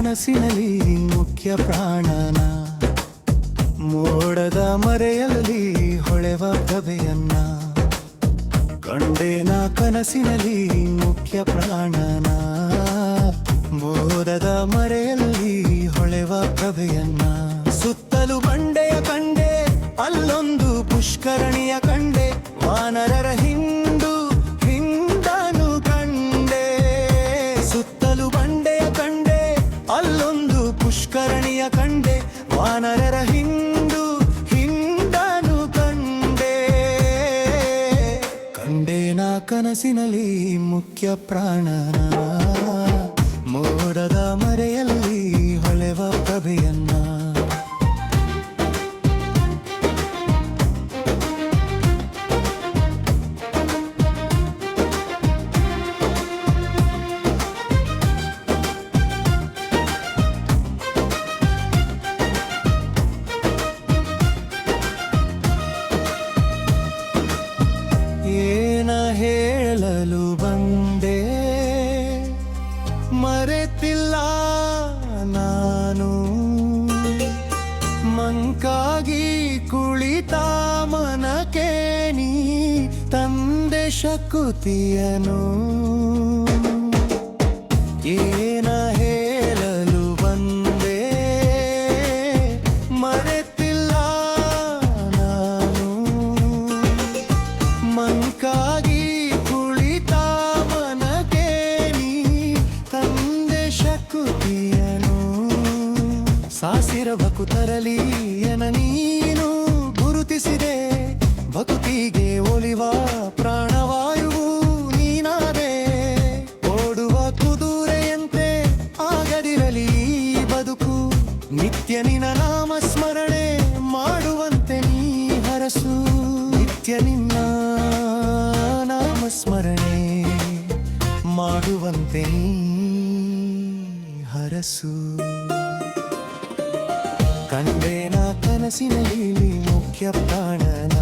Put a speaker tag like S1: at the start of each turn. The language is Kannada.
S1: ಕನಸಿನಲ್ಲಿ ಮುಖ್ಯ ಪ್ರಾಣನ, ಮೋಡದ ಮರೆಯಲ್ಲಿ ಹೊಳೆವ ಪ್ರಭೆಯನ್ನ ಕಂಡೇನ ಕನಸಿನಲ್ಲಿ ಮುಖ್ಯ ಪ್ರಾಣನ, ಮೋಡದ ಮರೆಯಲ್ಲಿ ಹೊಳೆವ ಪ್ರಭೆಯನ್ನ. ಸುತ್ತಲೂ ಬಂಡೆಯ ಕಂಡೆ, ಅಲ್ಲೊಂದು ಪುಷ್ಕರಣಿಯ ಕಂಡೆ, ವಾನರರ ಹಿಂಡು ಹಿಂಡನು ಕಂಡೆ. ಸುತ್ತಲೂ ಬಂಡೆಯ ಕಂಡೆ, ಅಲ್ಲೊಂದು ಪುಷ್ಕರಣಿಯ ಕಂಡೆ, ವಾನರರ ಹಿಂಡು ಹಿಂಡನು ಕಂಡೆ. ಕಂಡೇನ ಕನಸಿನಲ್ಲಿ ಮುಖ್ಯ ಪ್ರಾಣನ, ಮೋಡದ ಮರೆಯಲ್ಲಿ ಹೊಳೆವ ಪ್ರಭೆಯನ್ನ. ಏನ ಹೇಳಲು ಬಂದೆ ಮರೆತಿಲ್ಲ ನಾನು, ಮಂಕಾಗಿ ಕುಳಿತ ಮನಕ್ಕೆ ನೀ ತಂದೆ ಶಕುತಿಯನು. ಏನ ಹೇಳಲು ಬಂದೆ ಮರೆತಿಲ್ಲ ನಾನು, ಮಂಕಾಗಿ ಕುಳಿತ ಮನಕ್ಕೆ ನೀ ತಂದೆ ಶಕುತಿಯನು. ಸಾಸಿರ ಭಕು ತರಲಿ ಎನ ನೀನು ಗುರುತಿಸಿದೆ, ಭಕ್ತಿಗೆ ಒಲಿವ ಪ್ರಾಣವಾಯುವು ನೀನಾದೆ. ಓಡುವ ಕುದುರೆಯಂತೆ ಆಗದಿರಲಿ ಬದುಕು, ನಿತ್ಯ ನಿನ್ನ ನಾಮ ಸ್ಮರಣೆ ಮಾಡುವಂತೆ ನೀ ಹರಸು. ನಿತ್ಯ ನಿನ್ನ ನಾಮ ಸ್ಮರಣೆ ಮಾಡುವಂತೆ ನೀ ಹರಸು. ಕಂಡೇನ ಕನಸಿನಲ್ಲಿ ಮುಖ್ಯ ಪ್ರಾಣನ,